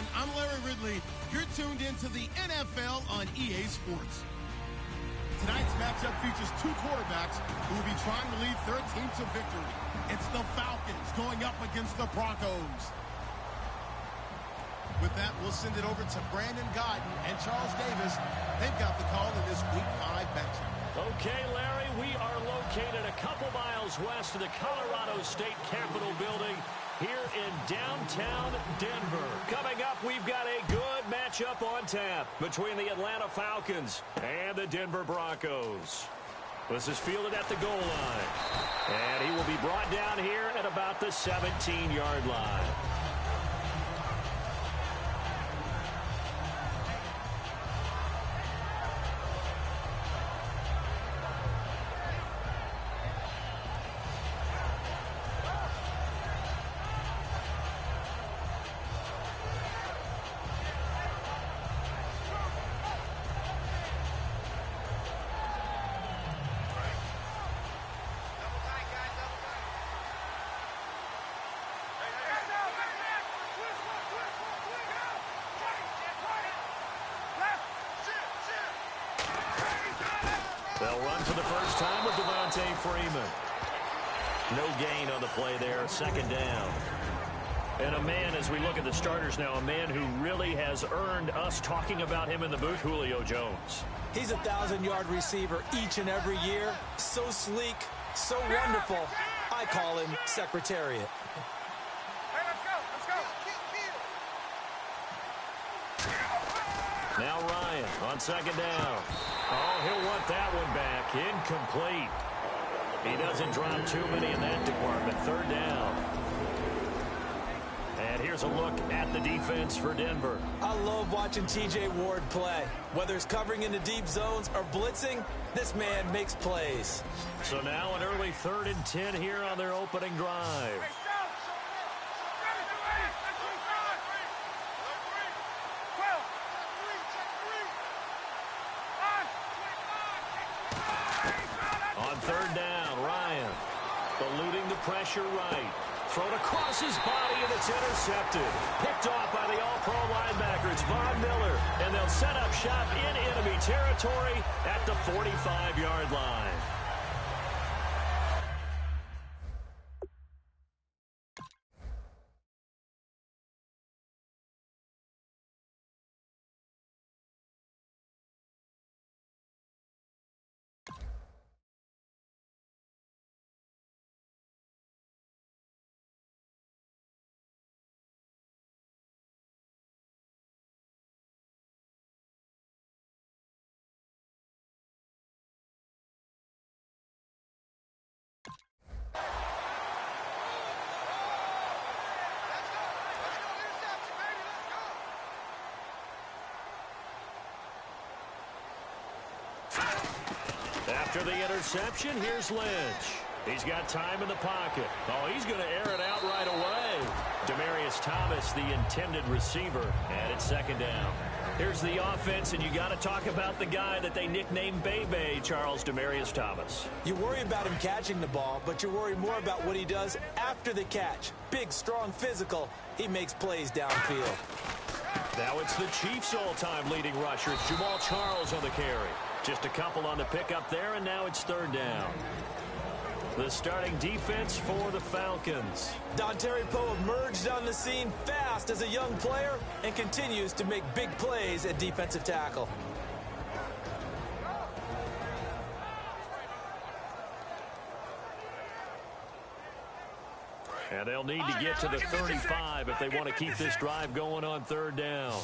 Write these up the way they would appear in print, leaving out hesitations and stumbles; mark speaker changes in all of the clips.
Speaker 1: everyone. I'm Larry Ridley. You're tuned into the NFL on EA Sports. Tonight's matchup features two quarterbacks who will be trying to lead their team to victory. It's the Falcons going up against the Broncos. With that, we'll send it over to Brandon Godden and Charles Davis. They've got the call in this Week 5 matchup.
Speaker 2: Okay, Larry, we are located a couple miles west of the Colorado State Capitol building here in downtown Denver. Coming up, we've got a good matchup on tap between the Atlanta Falcons and the Denver Broncos. This is fielded at the goal line. And he will be brought down here at about the 17-yard line. They'll run for the first time with Devontae Freeman. No gain on the play there, second down. And a man, as we look at the starters now, a man who really has earned us talking about him in the booth, Julio Jones.
Speaker 3: He's a 1,000-yard receiver each and every year. So sleek, so wonderful. I call him Secretariat.
Speaker 4: Hey, let's go.
Speaker 2: Now Ryan on second down. Oh, he'll want that one back. Incomplete. He doesn't drop too many in that department. Third down. And here's a look at the defense for Denver.
Speaker 3: I love watching T.J. Ward play. Whether it's covering into deep zones or blitzing, this man makes plays.
Speaker 2: So now an early 3rd and 10 here on their opening drive. On third down, Ryan eluding the pressure right. Thrown across his body, and it's intercepted. Picked off by the all-pro linebacker. It's Von Miller, and they'll set up shop in enemy territory at the 45-yard line. After the interception, here's Lynch. He's got time in the pocket. Oh, he's going to air it out right away. Demaryius Thomas, the intended receiver, and it's second down. Here's the offense, and you got to talk about the guy that they nicknamed Bebe, Charles Demaryius Thomas.
Speaker 3: You worry about him catching the ball, but you worry more about what he does after the catch. Big, strong, physical. He makes plays downfield.
Speaker 2: Now it's the Chiefs' all-time leading rushers, Jamal Charles on the carry. Just a couple on the pickup there, and now it's third down. The starting defense for the Falcons.
Speaker 3: Dontari Poe emerged on the scene fast as a young player and continues to make big plays at defensive tackle.
Speaker 2: And they'll need to get to the 35 if they want to keep this drive going on third down.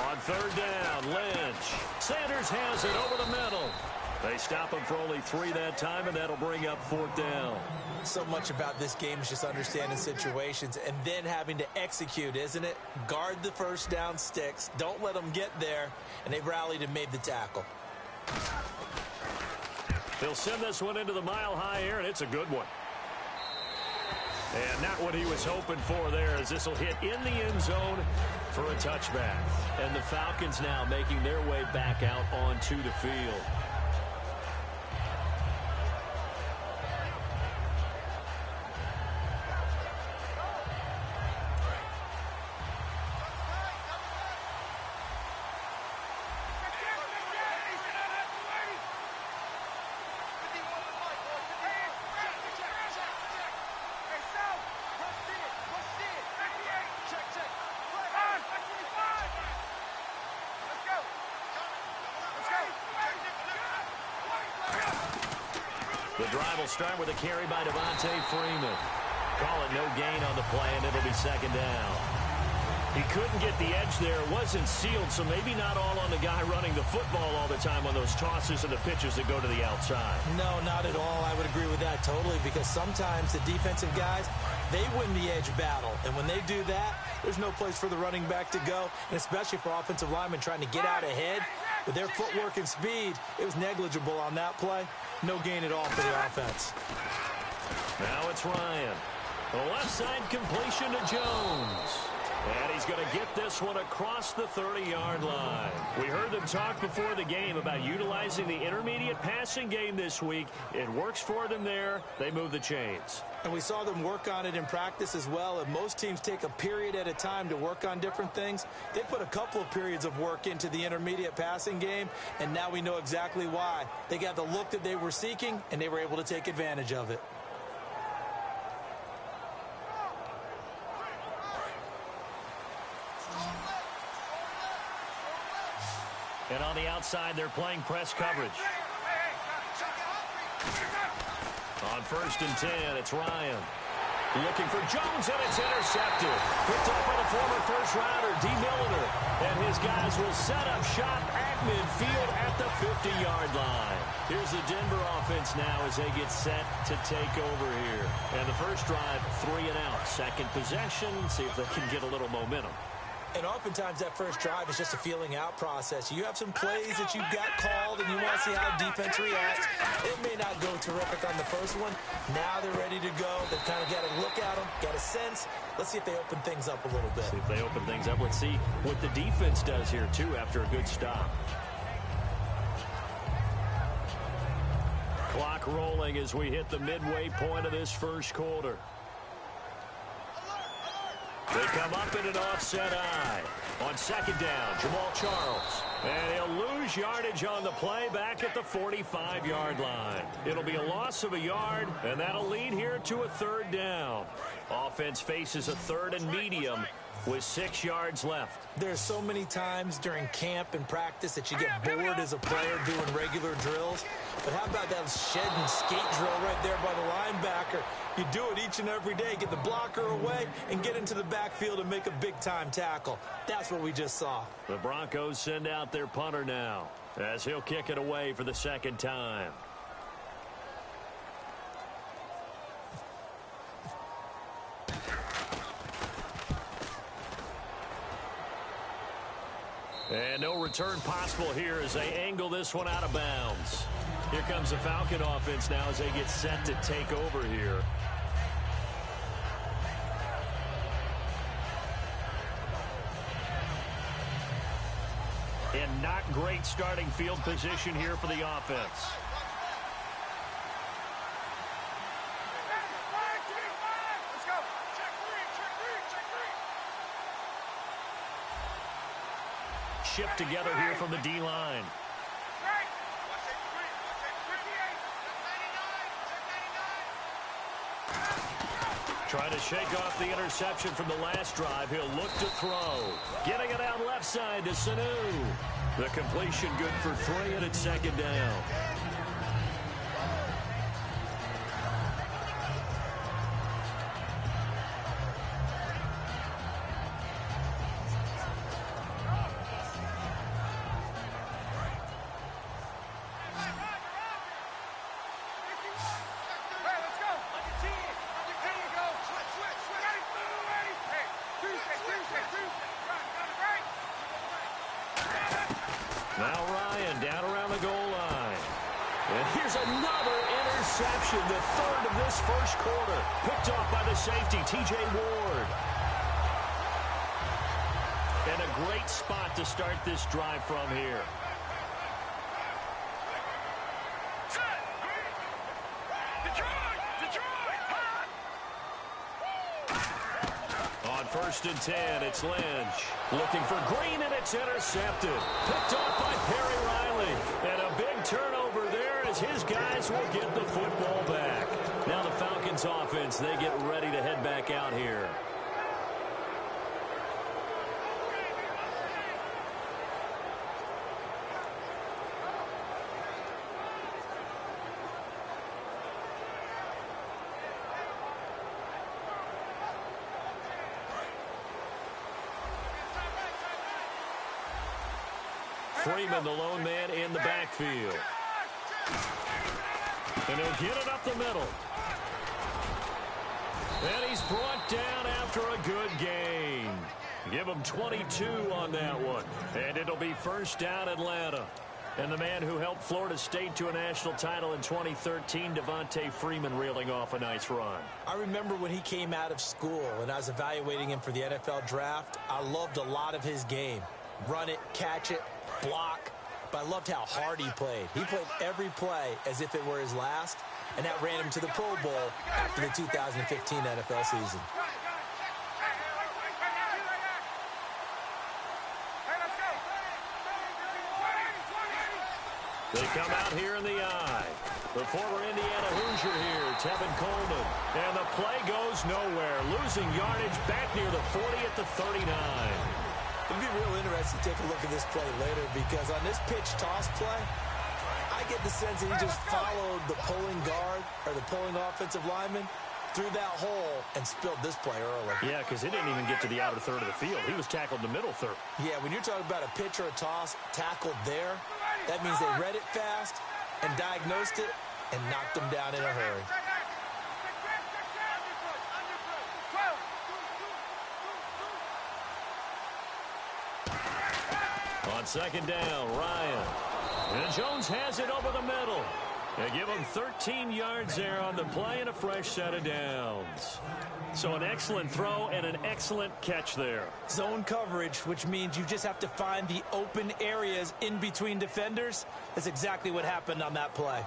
Speaker 2: On third down, Lynch. Sanders has it over the middle. They stop him for only 3 that time, and that'll bring up fourth down.
Speaker 3: So much about this game is just understanding situations and then having to execute, isn't it? Guard the first down sticks. Don't let them get there. And they rallied and made the tackle.
Speaker 2: He'll send this one into the mile-high air, and it's a good one. And not what he was hoping for there, as this will hit in the end zone for a touchback. And the Falcons now making their way back out onto the field. drive will start with a carry by Devontae Freeman. Call it no gain on the play, and it'll be second down. He couldn't get the edge there. It wasn't sealed, so maybe not all on the guy running the football all the time on those tosses and the pitches that go to the outside.
Speaker 3: No, not at all. I would agree with that totally, because sometimes the defensive guys, they win the edge battle. And when they do that, there's no place for the running back to go, and especially for offensive linemen trying to get out ahead. With their footwork and speed, it was negligible on that play. No gain at all for the offense.
Speaker 2: Now it's Ryan. The left side completion to Jones. And he's going to get this one across the 30-yard line. We heard them talk before the game about utilizing the intermediate passing game this week. It works for them there. They move the chains.
Speaker 3: And we saw them work on it in practice as well. And most teams take a period at a time to work on different things. They put a couple of periods of work into the intermediate passing game, and now we know exactly why. They got the look that they were seeking, and they were able to take advantage of it.
Speaker 2: And on the outside, they're playing press coverage. On 1st and 10, it's Ryan. Looking for Jones, and it's intercepted. Picked up by the former first-rounder, D. Milliner. And his guys will set up shop at midfield at the 50-yard line. Here's the Denver offense now as they get set to take over here. And the first drive, 3 and out. Second possession, see if they can get a little momentum.
Speaker 3: And oftentimes that first drive is just a feeling out process. You have some plays that you've got called and you want to see how defense reacts. It may not go terrific on the first one. Now they're ready to go. They've kind of got to look at them, got a sense. Let's see if they open things up a little bit.
Speaker 2: See if they open things up. Let's see what the defense does here, too, after a good stop. Clock rolling as we hit the midway point of this first quarter. They come up in an offset eye. On second down, Jamal Charles. And he'll lose yardage on the play back at the 45-yard line. It'll be a loss of a yard, and that'll lead here to a 3rd down. Offense faces a 3rd and medium with 6 yards left.
Speaker 3: There's so many times during camp and practice that you get bored as a player doing regular drills. But how about that shed and skate drill right there by the linebacker? You do it each and every day. Get the blocker away and get into the backfield and make a big-time tackle. That's what we just saw.
Speaker 2: The Broncos send out their punter now as he'll kick it away for the 2nd time. And no return possible here as they angle this one out of bounds. Here comes the Falcon offense now as they get set to take over here. And not great starting field position here for the offense.
Speaker 4: Let's go. Check three.
Speaker 2: Shift together here from the D-line. Trying to shake off the interception from the last drive. He'll look to throw. Getting it out left side to Sanu. The completion good for 3, and it's 2nd down. Now Ryan down around the goal line. And here's another interception, the 3rd of this first quarter. Picked off by the safety, T.J. Ward. And a great spot to start this drive from here. On 1st and 10, it's Lynch. Looking for Green, and it's intercepted. Picked off by Perry Riley. And a big turnover there as his guys will get the football back. Now the Falcons offense, they get ready to head back out here. Freeman, the lone man in the backfield. And he'll get it up the middle. And he's brought down after a good gain. Give him 22 on that one. And it'll be first down Atlanta. And the man who helped Florida State to a national title in 2013, Devontae Freeman, reeling off a nice run.
Speaker 3: I remember when he came out of school and I was evaluating him for the NFL draft. I loved a lot of his game. Run it, catch it, block. But I loved how hard he played. He played every play as if it were his last, and that ran him to the Pro Bowl after the 2015 NFL season.
Speaker 2: They come out here in the eye. The former Indiana Hoosier here, Tevin Coleman. And the play goes nowhere. Losing yardage back near the 40 at the 39.
Speaker 3: It'll be real interesting to take a look at this play later because on this pitch toss play, I get the sense that he just followed the pulling guard or the pulling offensive lineman through that hole and spilled this play early.
Speaker 2: Yeah, because it didn't even get to the outer third of the field. He was tackled in the middle third.
Speaker 3: Yeah, when you're talking about a pitch or a toss tackled there, that means they read it fast and diagnosed it and knocked him down in a hurry.
Speaker 2: On second down, Ryan. And Jones has it over the middle. They give him 13 yards there on the play and a fresh set of downs. So an excellent throw and an excellent catch there.
Speaker 3: Zone coverage, which means you just have to find the open areas in between defenders. That's exactly what happened on that play.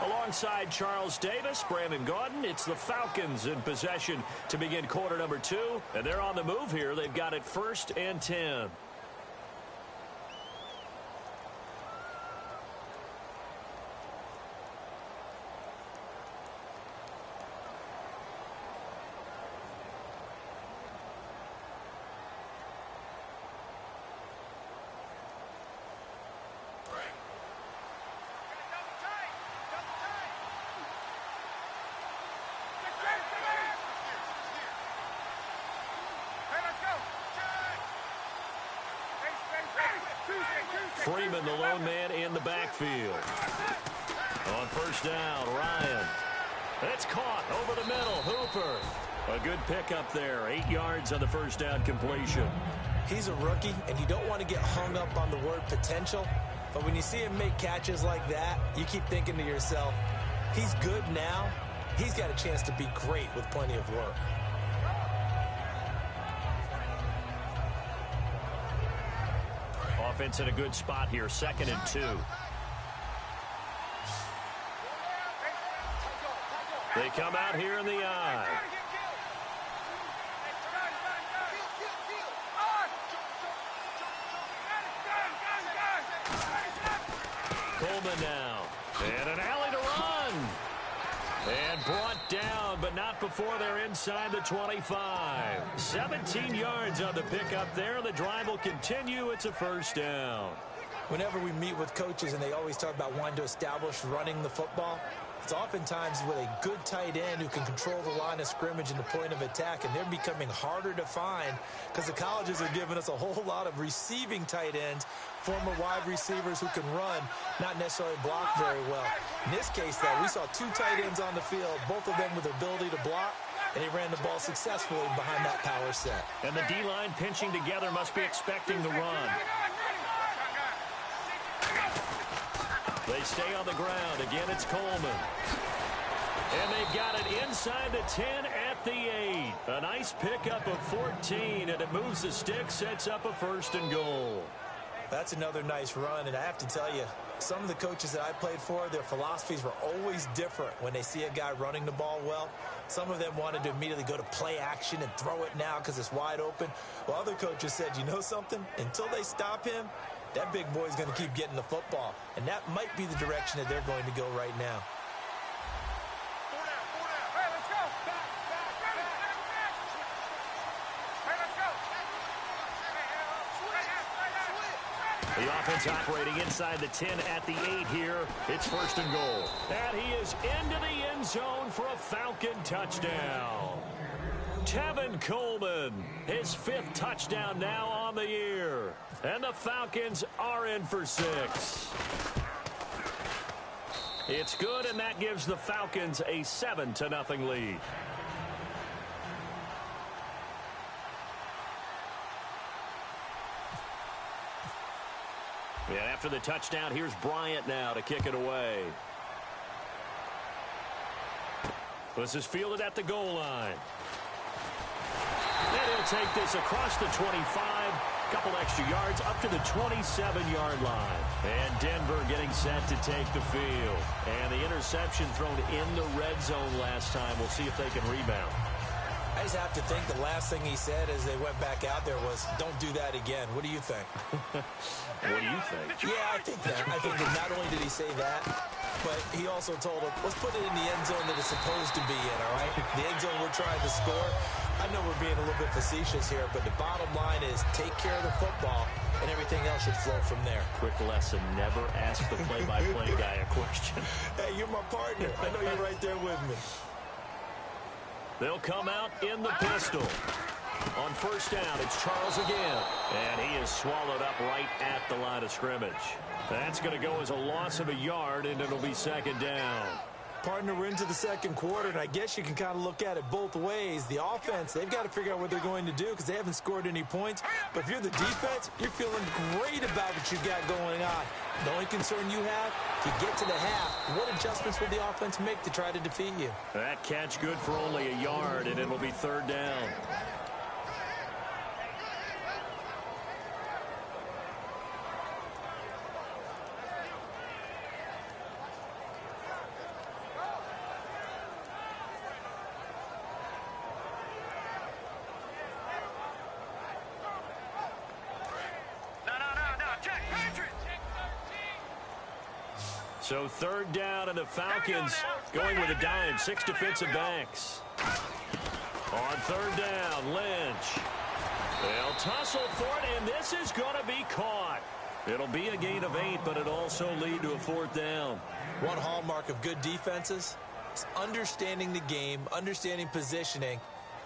Speaker 2: Alongside Charles Davis, Brandon Gaudin, it's the Falcons in possession to begin quarter number 2. And they're on the move here. They've got it 1st and 10. Freeman, the lone man in the backfield. On first down, Ryan. It's caught over the middle. Hooper. A good pickup there. 8 yards on the first down completion.
Speaker 3: He's a rookie, and you don't want to get hung up on the word potential. But when you see him make catches like that, you keep thinking to yourself, he's good now. He's got a chance to be great with plenty of work.
Speaker 2: Offense in a good spot here, 2nd and 2. They come out here in the eye. Coleman now. And an alley to run. And brought down, but not before they're inside the 25. 17 yards on the pickup there. The drive will continue. It's a first down.
Speaker 3: Whenever we meet with coaches and they always talk about wanting to establish running the football, it's oftentimes with a good tight end who can control the line of scrimmage and the point of attack, and they're becoming harder to find because the colleges are giving us a whole lot of receiving tight ends, former wide receivers who can run, not necessarily block very well. In this case, though, we saw 2 tight ends on the field, both of them with the ability to block, and they ran the ball successfully behind that power set.
Speaker 2: And the D-line pinching together must be expecting the run. They stay on the ground. Again, it's Coleman. And they've got it inside the 10 at the 8. A nice pickup of 14, and it moves the stick, sets up a 1st and goal.
Speaker 3: That's another nice run, and I have to tell you, some of the coaches that I played for, their philosophies were always different when they see a guy running the ball well. Some of them wanted to immediately go to play action and throw it now because it's wide open. While other coaches said, you know something? Until they stop him, that big boy's going to keep getting the football. And that might be the direction that they're going to go right now.
Speaker 2: The offense operating inside the 10 at the 8 here. It's 1st and goal. And he is into the end zone for a Falcon touchdown. Tevin Coleman, his 5th touchdown now on the year. And the Falcons are in for 6. It's good, and that gives the Falcons a 7-0 lead. And after the touchdown, here's Bryant now to kick it away. This is fielded at the goal line. And he'll take this across the 25, couple extra yards up to the 27-yard line. And Denver getting set to take the field. And the interception thrown in the red zone last time. We'll see if they can rebound.
Speaker 3: I just have to think the last thing he said as they went back out there was, don't do that again. What do you think?
Speaker 2: What do you think?
Speaker 3: Yeah, I think that. I think that not only did he say that, but he also told him, let's put it in the end zone that it's supposed to be in, all right? The end zone we're trying to score. I know we're being a little bit facetious here, but the bottom line is take care of the football, and everything else should flow from there.
Speaker 2: Quick lesson, never ask the play-by-play guy a question.
Speaker 3: Hey, you're my partner. I know you're right there with me.
Speaker 2: They'll come out in the pistol. On 1st down, it's Charles again. And he is swallowed up right at the line of scrimmage. That's going to go as a loss of a yard, and it'll be 2nd down.
Speaker 3: Partner, we're into the 2nd quarter, and I guess you can kind of look at it both ways. The offense, they've got to figure out what they're going to do because they haven't scored any points. But if you're the defense, you're feeling great about what you got going on. The only concern you have, if you get to the half, what adjustments will the offense make to try to defeat you?
Speaker 2: That catch good for only a yard, and it'll be 3rd down. So 3rd down, and the Falcons going with a dime. 6 defensive backs. On 3rd down, Lynch. They'll tussle for it, and this is going to be caught. It'll be a gain of 8, but it'll also lead to a 4th down.
Speaker 3: One hallmark of good defenses is understanding the game, understanding positioning,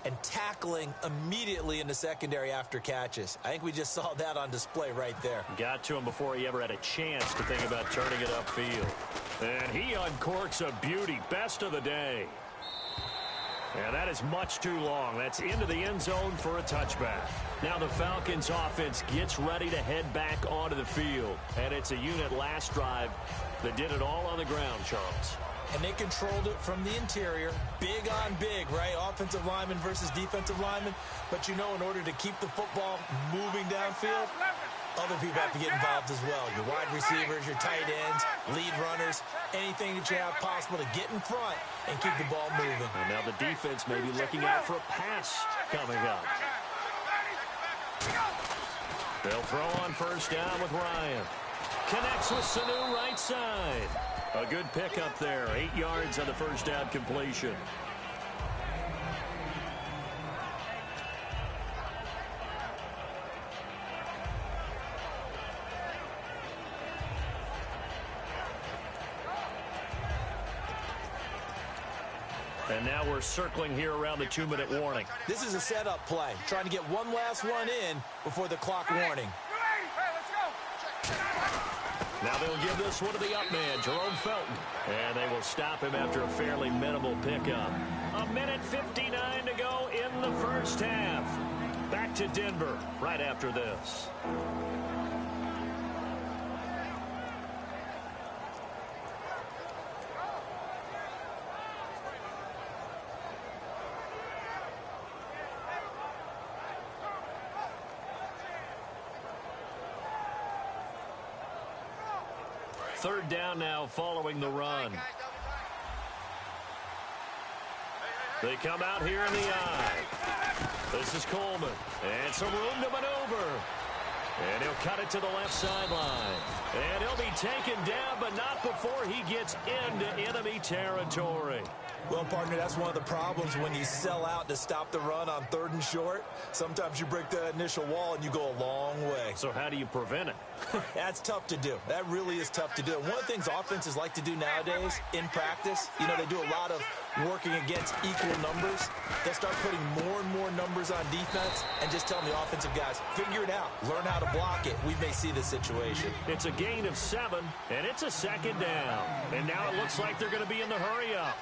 Speaker 3: and tackling immediately in the secondary after catches. I think we just saw that on display right there.
Speaker 2: Got to him before he ever had a chance to think about turning it upfield. And he uncorks a beauty. Best of the day. And that is much too long. That's into the end zone for a touchback. Now the Falcons offense gets ready to head back onto the field. And it's a unit last drive that did it all on the ground, Charles.
Speaker 3: And they controlled it from the interior. Big on big, right? Offensive lineman versus defensive lineman. But you know, in order to keep the football moving downfield, other people have to get involved as well. Your wide receivers, your tight ends, lead runners, anything that you have possible to get in front and keep the ball moving.
Speaker 2: And now the defense may be looking out for a pass coming up. They'll throw on 1st down with Ryan. Connects with Sanu right side. A good pickup there. 8 yards on the 1st down completion. And now we're circling here around the 2-minute warning.
Speaker 3: This is a setup play. Trying to get one last one in before the clock warning.
Speaker 2: Now they'll give this one to the up man, Jerome Felton. And they will stop him after a fairly minimal pickup. 1:59 to go in the 1st half. Back to Denver right after this. Third down now following the run. They come out here in the eye. This is Coleman. And some room to maneuver. And he'll cut it to the left sideline. And he'll be taken down, but not before he gets into enemy territory.
Speaker 3: Well, partner, that's one of the problems when you sell out to stop the run on 3rd and short. Sometimes you break that initial wall and you go a long way.
Speaker 2: So how do you prevent it?
Speaker 3: That's tough to do. That really is tough to do. One of the things offenses like to do nowadays in practice, you know, they do a lot of working against equal numbers. They'll start putting more and more numbers on defense and just telling the offensive guys, figure it out. Learn how to block it. We may see this situation.
Speaker 2: It's a gain of 7, and it's a 2nd down. And now it looks like they're going to be in the hurry-up.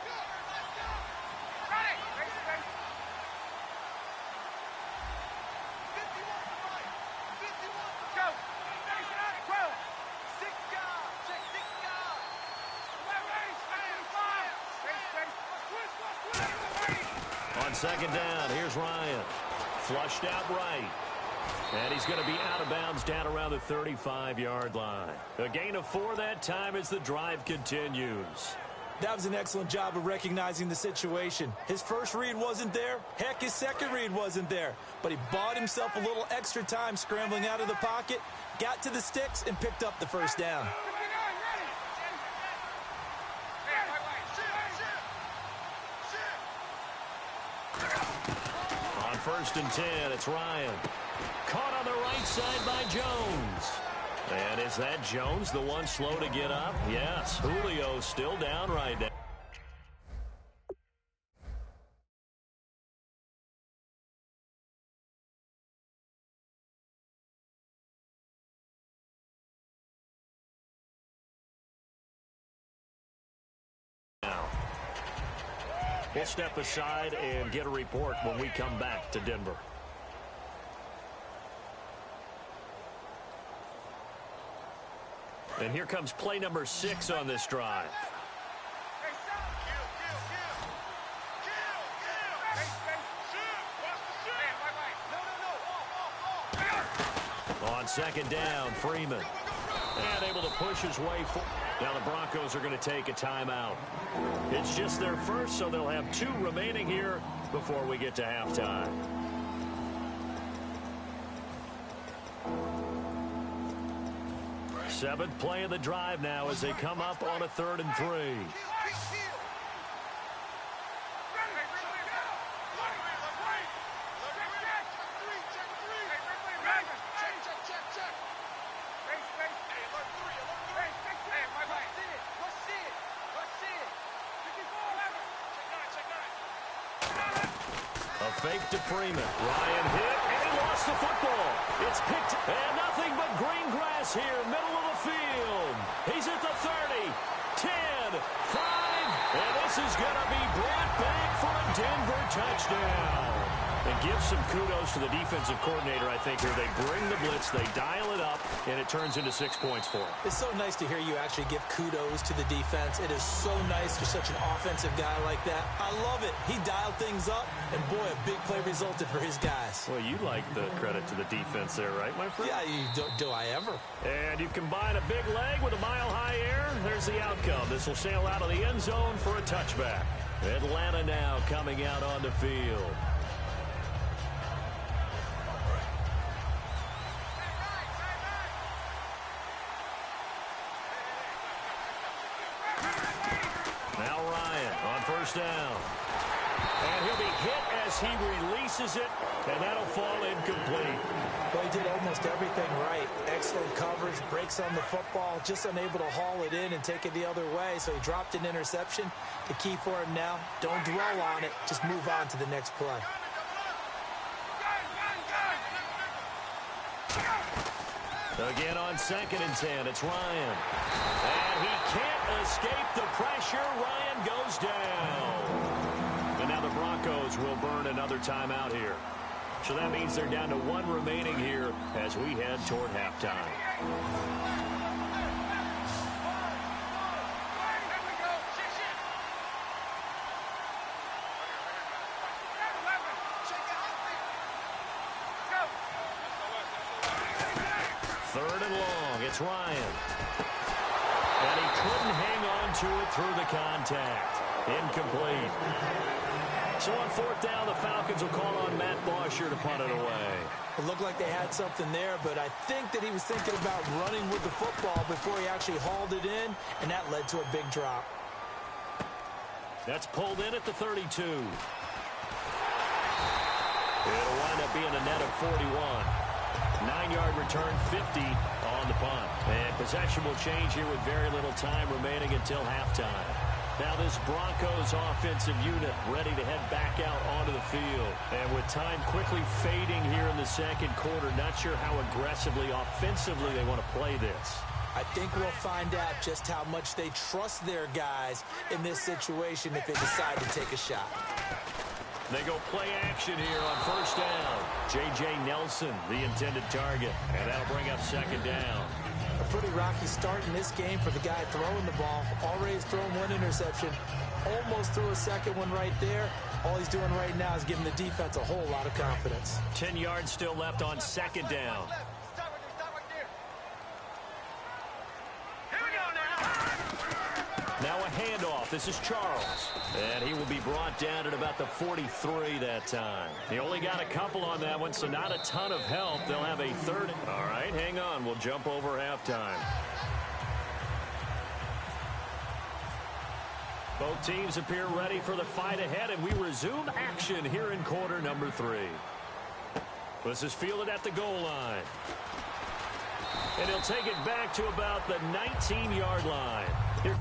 Speaker 2: On 2nd down, here's Ryan. Flushed out right. And he's going to be out of bounds down around the 35-yard line. A gain of 4 that time as the drive continues.
Speaker 3: That was an excellent job of recognizing the situation. His first read wasn't there. Heck, his second read wasn't there. But he bought himself a little extra time scrambling out of the pocket, got to the sticks, and picked up the 1st down.
Speaker 2: On 1st and 10, it's Ryan. Caught on the right side by Jones. And is that Jones, the one slow to get up? Yes, Julio still down right now. We'll step aside and get a report when we come back to Denver. And here comes play number 6 on this drive. On 2nd down, Freeman. And able to push his way forward. Now the Broncos are going to take a timeout. It's just their first, so they'll have 2 remaining here before we get to halftime. Seventh play of the drive now as they come up on a 3rd and 3. Fake to Freeman. Ryan hit, and he lost the football. It's picked, and nothing but green grass here, middle of the field. He's at the 30, 10, 5, and this is going to be brought back for a Denver touchdown. And give some kudos to the defensive coordinator, I think, here. They bring the blitz, they dial it up, and it turns into 6 points for them.
Speaker 3: It's so nice to hear you actually give kudos to the defense. It is so nice for such an offensive guy like that. I love it. He dialed things up, and boy, a big play resulted for his guys.
Speaker 2: Well, you like the credit to the defense there, right, my friend?
Speaker 3: Yeah, do I ever?
Speaker 2: And you combine a big leg with a mile-high air. There's the outcome. This will sail out of the end zone for a touchback. Atlanta now coming out on the field. Now Ryan on 1st down. And he'll be hit as he releases it, and that'll fall incomplete.
Speaker 3: Well, he did almost everything right. Excellent coverage, breaks on the football, just unable to haul it in and take it the other way, so he dropped an interception. The key for him now, don't dwell on it, just move on to the next play.
Speaker 2: Again on 2nd and 10, it's Ryan. And he can't escape the pressure. Ryan goes down. And now the Broncos will burn another timeout here. So that means they're down to 1 remaining here as we head toward halftime. It's Ryan. And he couldn't hang on to it through the contact. Incomplete. So on 4th down, the Falcons will call on Matt Bosher to punt it away.
Speaker 3: It looked like they had something there, but I think that he was thinking about running with the football before he actually hauled it in, and that led to a big drop.
Speaker 2: That's pulled in at the 32. It'll wind up being a net of 41. 9-yard return, 50 on the punt. And possession will change here with very little time remaining until halftime. Now this Broncos offensive unit ready to head back out onto the field. And with time quickly fading here in the second quarter, not sure how aggressively, offensively they want to play this.
Speaker 3: I think we'll find out just how much they trust their guys in this situation if they decide to take a shot.
Speaker 2: They go play action here on first down. J.J. Nelson, the intended target. And that'll bring up second down.
Speaker 3: A pretty rocky start in this game for the guy throwing the ball. Already has thrown one interception. Almost threw a second one right there. All he's doing right now is giving the defense a whole lot of confidence.
Speaker 2: 10 yards still left on second down. Now a handoff. This is Charles. And he will be brought down at about the 43 that time. He only got a couple on that one, so not a ton of help. They'll have a third. All right, hang on. We'll jump over halftime. Both teams appear ready for the fight ahead, and we resume action here in quarter number 3. This is fielded at the goal line. And he'll take it back to about the 19-yard line. Here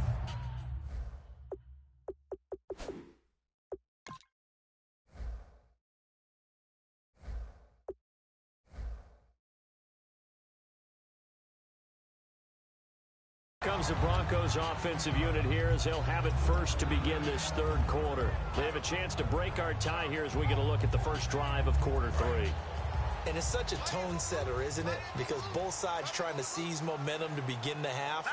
Speaker 2: comes the Broncos offensive unit here as they'll have it first to begin this third quarter. They have a chance to break our tie here as we get a look at the first drive of quarter 3.
Speaker 3: And it's such a tone setter, isn't it? Because both sides trying to seize momentum to begin the half.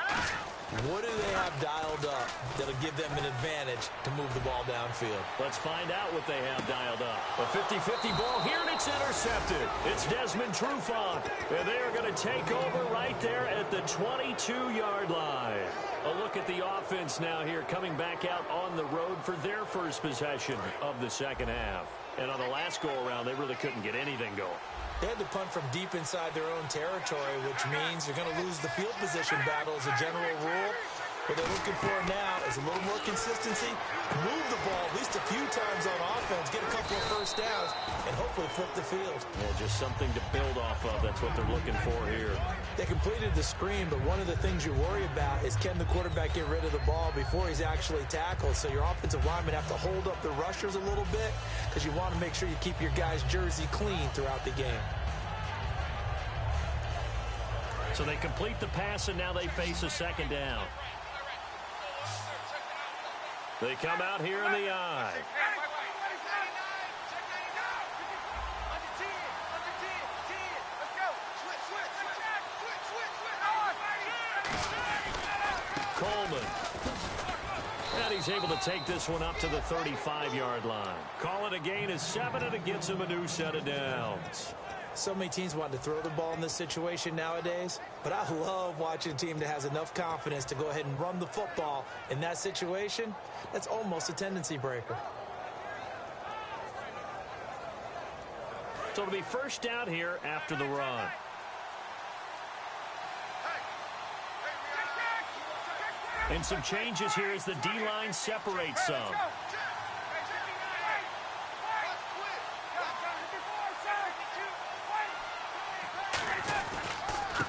Speaker 3: What do they have dialed up that'll give them an advantage to move the ball downfield?
Speaker 2: Let's find out what they have dialed up. A 50-50 ball here, and it's intercepted. It's Desmond Trufant, and they are going to take over right there at the 22-yard line. A look at the offense now here, coming back out on the road for their first possession of the second half. And on the last go-around, they really couldn't get anything going.
Speaker 3: They had to punt from deep inside their own territory, which means you're going to lose the field position battle as a general rule. What they're looking for now is a little more consistency, move the ball at least a few times on offense, get a couple of first downs, and hopefully flip the field.
Speaker 2: Yeah, just something to build off of. That's what they're looking for here.
Speaker 3: They completed the screen, but one of the things you worry about is can the quarterback get rid of the ball before he's actually tackled? So your offensive linemen have to hold up the rushers a little bit because you want to make sure you keep your guy's jersey clean throughout the game.
Speaker 2: So they complete the pass, and now they face a second down. They come out here in the eye. Coleman. And he's able to take this one up to the 35-yard line. Call it a gain of 7, and it gets him a new set of downs.
Speaker 3: So many teams want to throw the ball in this situation nowadays, but I love watching a team that has enough confidence to go ahead and run the football in that situation. That's almost a tendency breaker.
Speaker 2: So it'll be first down here after the run. And some changes here as the D-line separates some.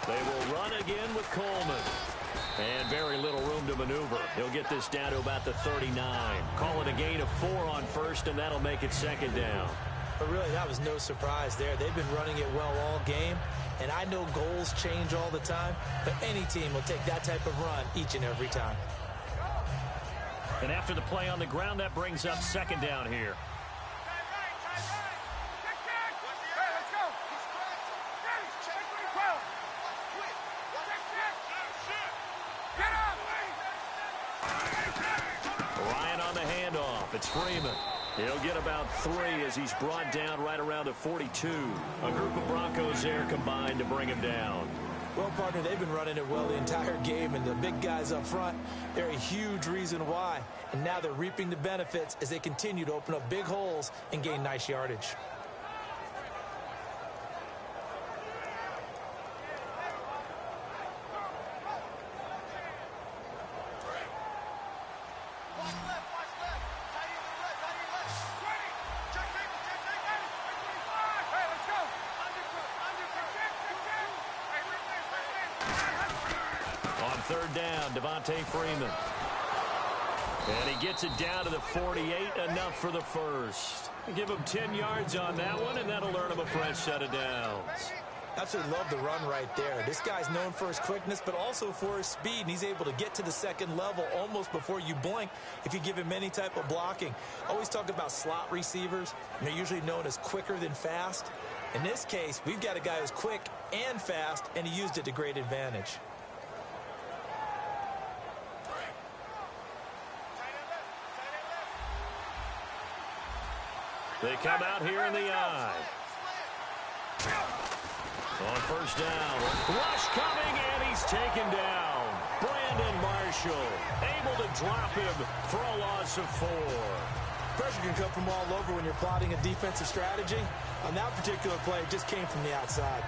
Speaker 2: They will run again with Coleman. And very little room to maneuver. He'll get this down to about the 39. Call it a gain of 4 on first, and that'll make it second down.
Speaker 3: But really, that was no surprise there. They've been running it well all game. And I know goals change all the time, but any team will take that type of run each and every time.
Speaker 2: And after the play on the ground, that brings up second down here. Ryan on the handoff. It's Freeman. He'll get about 3 as he's brought down right around the 42. A group of Broncos there combined to bring him down.
Speaker 3: Well, partner, they've been running it well the entire game, and the big guys up front, they're a huge reason why. And now they're reaping the benefits as they continue to open up big holes and gain nice yardage.
Speaker 2: third down, Devontae Freeman. And he gets it down to the 48, enough for the first. Give him 10 yards on that one, and that'll earn him a fresh set of downs.
Speaker 3: Absolutely love the run right there. This guy's known for his quickness, but also for his speed, and he's able to get to the second level almost before you blink if you give him any type of blocking. Always talk about slot receivers, and they're usually known as quicker than fast. In this case, we've got a guy who's quick and fast, and he used it to great advantage.
Speaker 2: They come out here in the eye. On first down, rush coming, and he's taken down. Brandon Marshall able to drop him for a loss of 4.
Speaker 3: Pressure can come from all over when you're plotting a defensive strategy. On that particular play, it just came from the outside.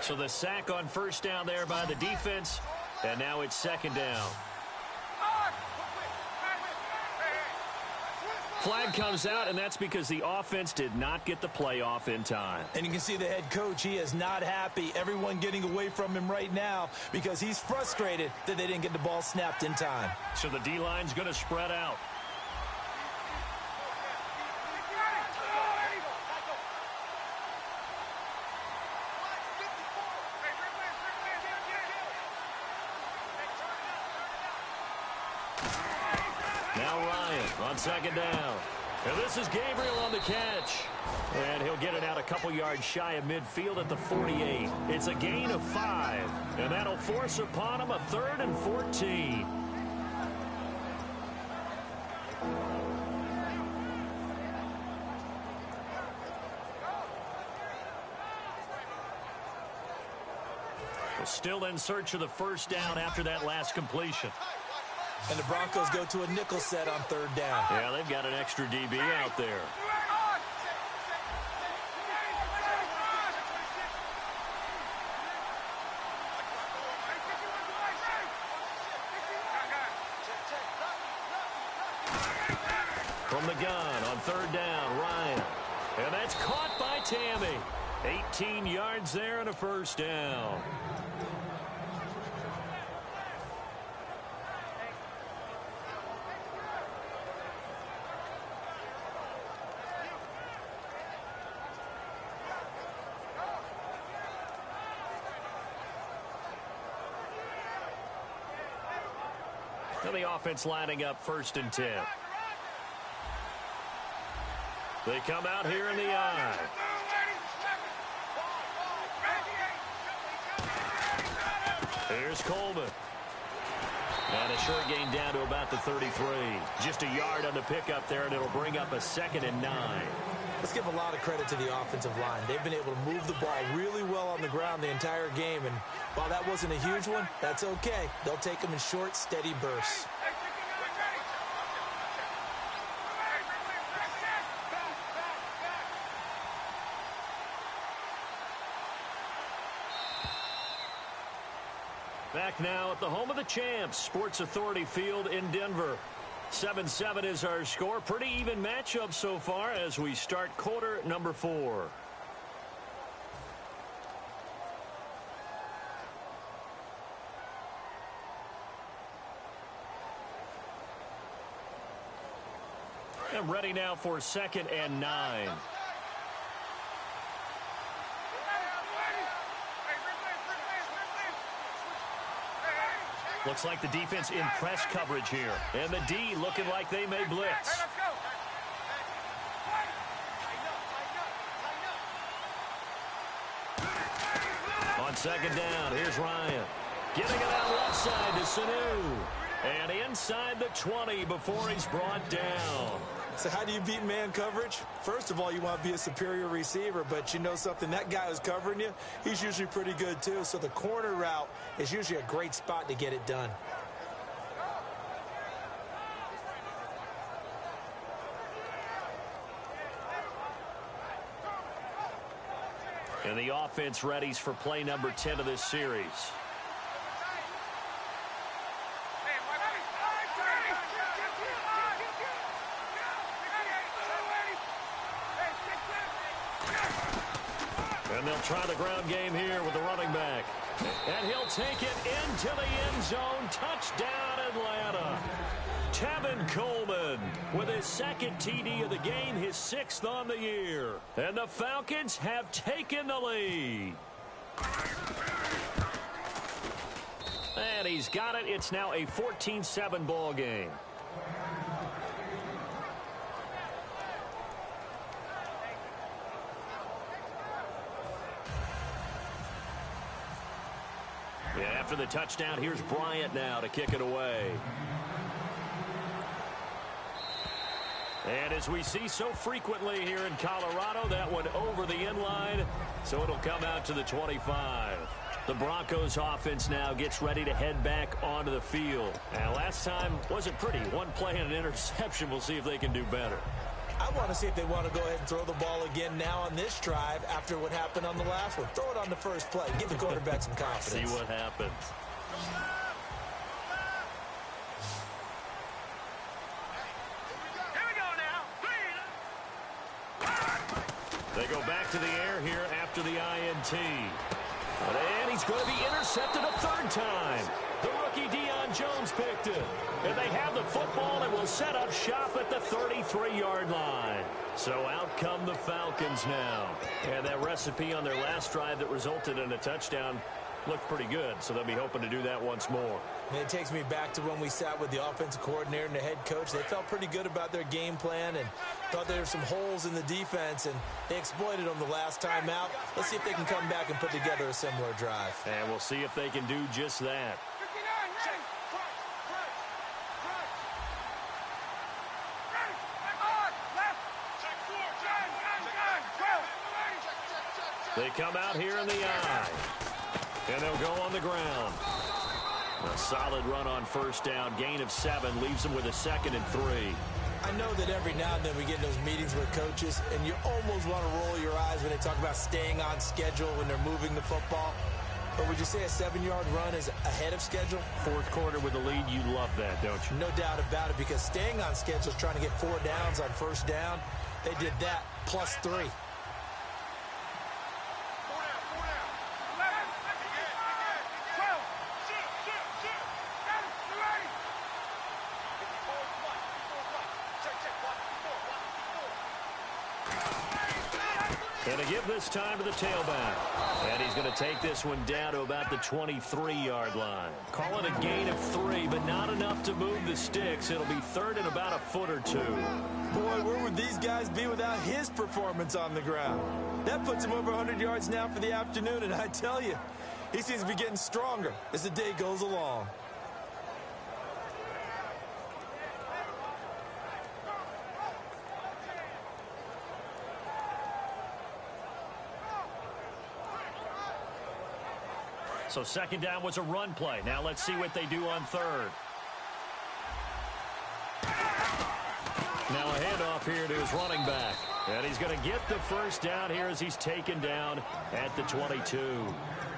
Speaker 2: So the sack on first down there by the defense, and now it's second down. Flag comes out, and that's because the offense did not get the play off in time.
Speaker 3: And you can see the head coach, he is not happy. Everyone getting away from him right now because he's frustrated that they didn't get the ball snapped in time.
Speaker 2: So the D-line's going to spread out. On second down. And this is Gabriel on the catch. And he'll get it out a couple yards shy of midfield at the 48. It's a gain of 5. And that'll force upon him a 3rd and 14. Still in search of the first down after that last completion.
Speaker 3: And the Broncos go to a nickel set on third down.
Speaker 2: Yeah, they've got an extra DB out there. From the gun on third down, Ryan. And that's caught by Tammy. 18 yards there and a first down. And the offense lining up 1st and 10. They come out here in the eye. Here's Coleman. And a short gain down to about the 33. Just a yard on the pickup there, and it'll bring up a 2nd and 9.
Speaker 3: Let's give a lot of credit to the offensive line. They've been able to move the ball really well on the ground the entire game. And while that wasn't a huge one, that's okay. They'll take them in short, steady bursts. Back now at the home of the champs, Sports Authority Field in Denver. 7-7 is our score. Pretty even matchup so far as we start quarter number 4. And ready now for 2nd and 9. Looks like the defense in press coverage here. And the D looking like they may blitz. On second down, here's Ryan. Getting it out left side to Sanu. And inside the 20 before he's brought down. So how do you beat man coverage? First of all, you want to be a superior receiver, but you know something, that guy who's covering you, he's usually pretty good too. So the corner route is usually a great spot to get it done.
Speaker 2: And the offense readies for play number 10 of this series. And they'll try the ground game here with the running back. And he'll take it into the end zone. Touchdown, Atlanta. Tevin Coleman with his second TD of the game, his 6th on the year. And the Falcons have taken the lead. And he's got it. It's now a 14-7 ball game. Yeah, after the touchdown, here's Bryant now to kick it away. And as we see so frequently here in Colorado, that one over the end line, so it'll come out to the 25. The Broncos offense now gets ready to head back onto the field. And last time wasn't pretty. One play and an interception. We'll see if they can do better.
Speaker 3: I want to see if they want to go ahead and throw the ball again now on this drive after what happened on the last one. Throw it on the first play. Give the quarterback some confidence.
Speaker 2: See what happens. They go back to the air here after the INT. And he's going to be intercepted a third time. The rookie Deion Jones picked it. And they have the football and will set up shop at the 33-yard line. So out come the Falcons now. And that recipe on their last drive that resulted in a touchdown looked pretty good. So they'll be hoping to do that once more.
Speaker 3: And it takes me back to when we sat with the offensive coordinator and the head coach. They felt pretty good about their game plan and thought there were some holes in the defense, and they exploited them the last time out. Let's see if they can come back and put together a similar drive.
Speaker 2: And we'll see if they can do just that. They come out here in the eye. And they'll go on the ground. A solid run on first down. Gain of 7 leaves them with a 2nd and 3.
Speaker 3: I know that every now and then we get in those meetings with coaches, and you almost want to roll your eyes when they talk about staying on schedule when they're moving the football. But would you say a 7-yard run is ahead of schedule?
Speaker 2: Fourth quarter with the lead, you love that, don't you?
Speaker 3: No doubt about it, because staying on schedule is trying to get 4 downs on first down. They did that plus 3.
Speaker 2: And to give this time to the tailback. And he's going to take this one down to about the 23-yard line. Call it a gain of 3, but not enough to move the sticks. It'll be 3rd and about a foot or 2.
Speaker 3: Boy, where would these guys be without his performance on the ground? That puts him over 100 yards now for the afternoon, and I tell you, he seems to be getting stronger as the day goes along.
Speaker 2: So second down was a run play. Now let's see what they do on third. Now a handoff here to his running back. And he's going to get the first down here as he's taken down at the 22.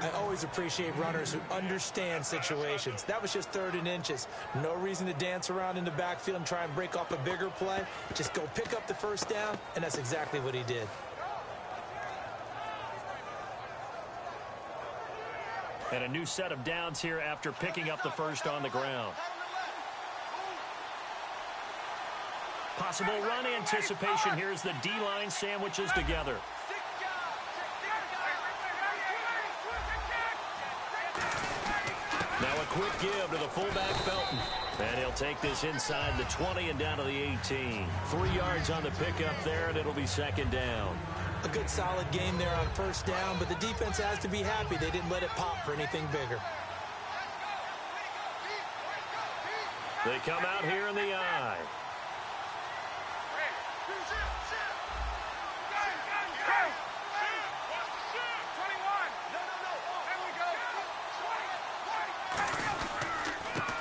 Speaker 3: I always appreciate runners who understand situations. That was just 3rd and inches. No reason to dance around in the backfield and try and break off a bigger play. Just go pick up the first down, and that's exactly what he did.
Speaker 2: And a new set of downs here after picking up the first on the ground. Possible run anticipation. Here's the D-line sandwiches together. Now a quick give to the fullback Felton. And he'll take this inside the 20 and down to the 18. 3 yards on the pickup there, and it'll be second down.
Speaker 3: A good solid game there on first down, but the defense has to be happy they didn't let it pop for anything bigger.
Speaker 2: They come out here in the eye.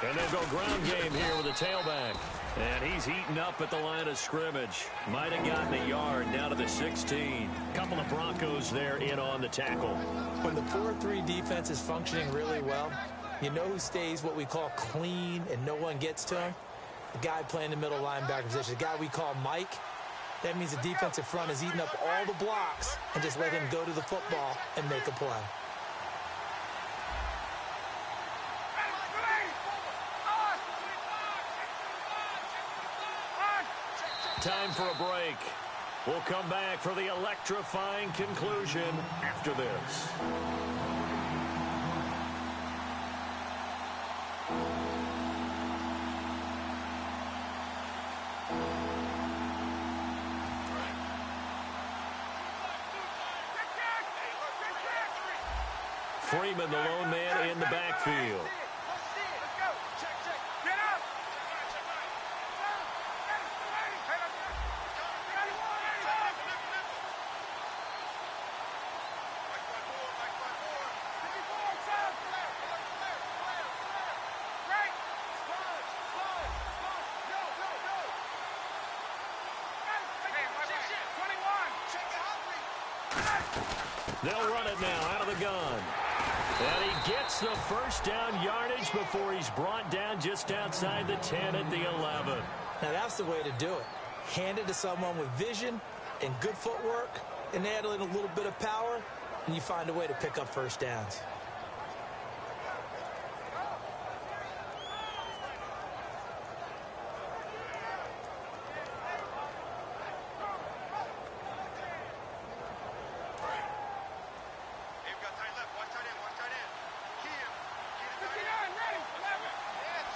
Speaker 2: And they'll go ground game here with a tailback. And he's heating up at the line of scrimmage. Might have gotten a yard down to the 16. Couple of Broncos Broncos there in on the tackle.
Speaker 3: When the 4-3 defense is functioning really well, you know who stays what we call clean and no one gets to him? The guy playing the middle linebacker position, the guy we call Mike. That means the defensive front is eating up all the blocks and just let him go to the football and make a play.
Speaker 2: Time for a break. We'll come back for the electrifying conclusion after this. Freeman, the lone man in the backfield. They'll run it now out of the gun. And he gets the first down yardage before he's brought down just outside the 10 at the 11.
Speaker 3: Now that's the way to do it. Hand it to someone with vision and good footwork and add in a little bit of power, and you find a way to pick up first downs.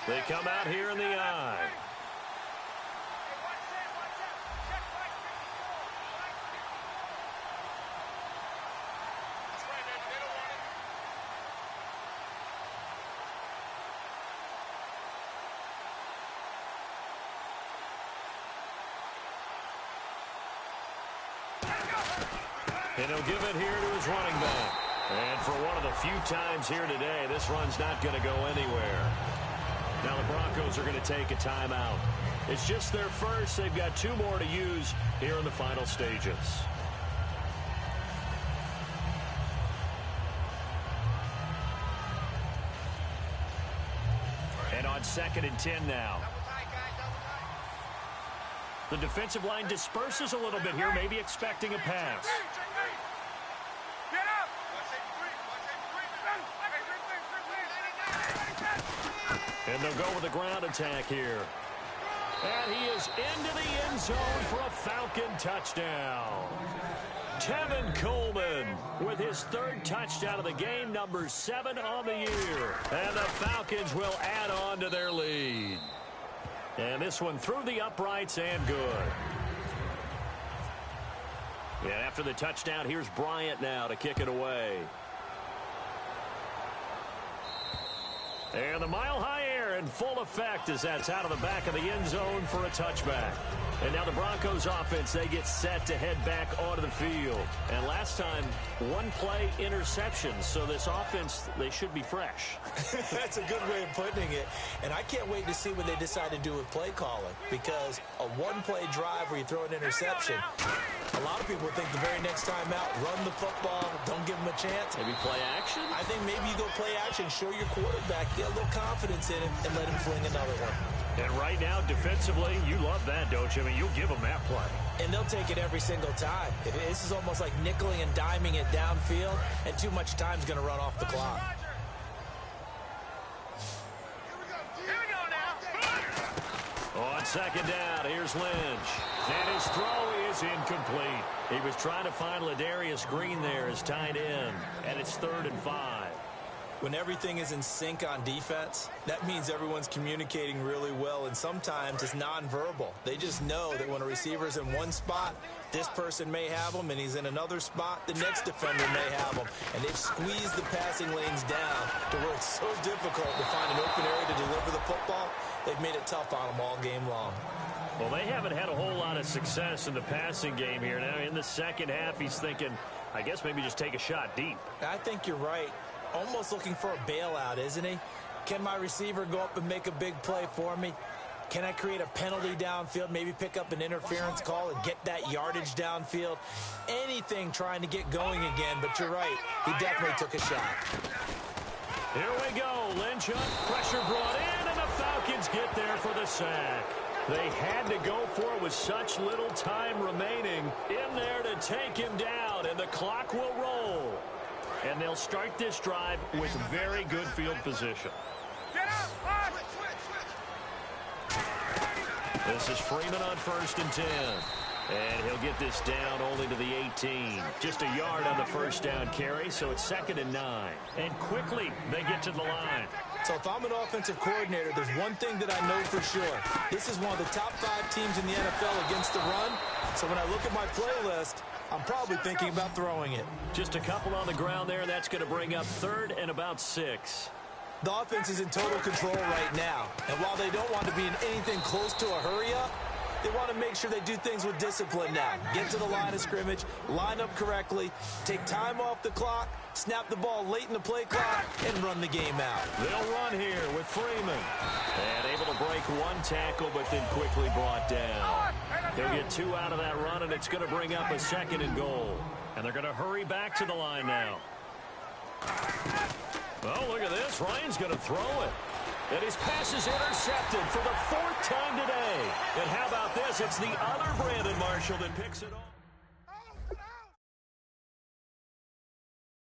Speaker 2: They come out here in the I. And he'll give it here to his running back. And for one of the few times here today, this run's not going to go anywhere. Now the Broncos are going to take a timeout. It's just their first. They've got 2 more to use here in the final stages. And on 2nd and 10 now. The defensive line disperses a little bit here, maybe expecting a pass. And they'll go with a ground attack here. And he is into the end zone for a Falcon touchdown. Tevin Coleman with his 3rd touchdown of the game, number 7 on the year. And the Falcons will add on to their lead. And this one through the uprights and good. And after the touchdown, here's Bryant now to kick it away. And the mile-high air in full effect as that's out of the back of the end zone for a touchback. And now the Broncos offense, they get set to head back onto the field. And last time, 1-play interception. So this offense, they should be fresh.
Speaker 3: That's a good way of putting it. And I can't wait to see what they decide to do with play calling. Because a 1-play drive where you throw an interception, a lot of people think the very next time out, run the football, don't give them a chance.
Speaker 2: Maybe play action?
Speaker 3: I think maybe you go play action, show your quarterback, get a little confidence in him, and let him fling another one.
Speaker 2: And right now, defensively, you love that, don't you? I mean, you'll give them that play.
Speaker 3: And they'll take it every single time. This is almost like nickeling and diming it downfield, and too much time's going to run off the clock.
Speaker 2: On 2nd down, here's Lynch. And his throw is incomplete. He was trying to find Ladarius Green there as tight end. And it's 3rd and 5.
Speaker 3: When everything is in sync on defense, that means everyone's communicating really well, and sometimes it's nonverbal. They just know that when a receiver's in one spot, this person may have him, and he's in another spot, the next defender may have him. And they've squeezed the passing lanes down to where it's so difficult to find an open area to deliver the football. They've made it tough on them all game long.
Speaker 2: Well, they haven't had a whole lot of success in the passing game here. Now, in the second half, he's thinking, I guess maybe just take a shot deep.
Speaker 3: I think you're right. Almost looking for a bailout, isn't he? Can my receiver go up and make a big play for me? Can I create a penalty downfield, maybe pick up an interference call and get that yardage downfield? Anything trying to get going again, but you're right. He definitely took a shot.
Speaker 2: Here we go. Lynch up, pressure brought in, and the Falcons get there for the sack. They had to go for it with such little time remaining. In there to take him down, and the clock will roll. And they'll start this drive with very good field position.
Speaker 4: Get up, Bob.
Speaker 2: This is Freeman on 1st and 10. And he'll get this down only to the 18. Just a yard on the first down carry, so it's 2nd and 9. And quickly, they get to the line.
Speaker 3: So if I'm an offensive coordinator, there's one thing that I know for sure. This is one of the top 5 teams in the NFL against the run. So when I look at my playlist, I'm probably thinking about throwing it.
Speaker 2: Just a couple on the ground there, and that's going to bring up 3rd and about 6.
Speaker 3: The offense is in total control right now. And while they don't want to be in anything close to a hurry-up, they want to make sure they do things with discipline now. Get to the line of scrimmage, line up correctly, take time off the clock, snap the ball late in the play clock, and run the game out.
Speaker 2: They'll run here with Freeman. And able to break one tackle, but then quickly brought down. They'll get 2 out of that run, and it's going to bring up a 2nd and goal. And they're going to hurry back to the line now. Oh, look at this. Ryan's going to throw it. And his pass is intercepted for the 4th time today. And how about this? It's the other Brandon Marshall that picks it off.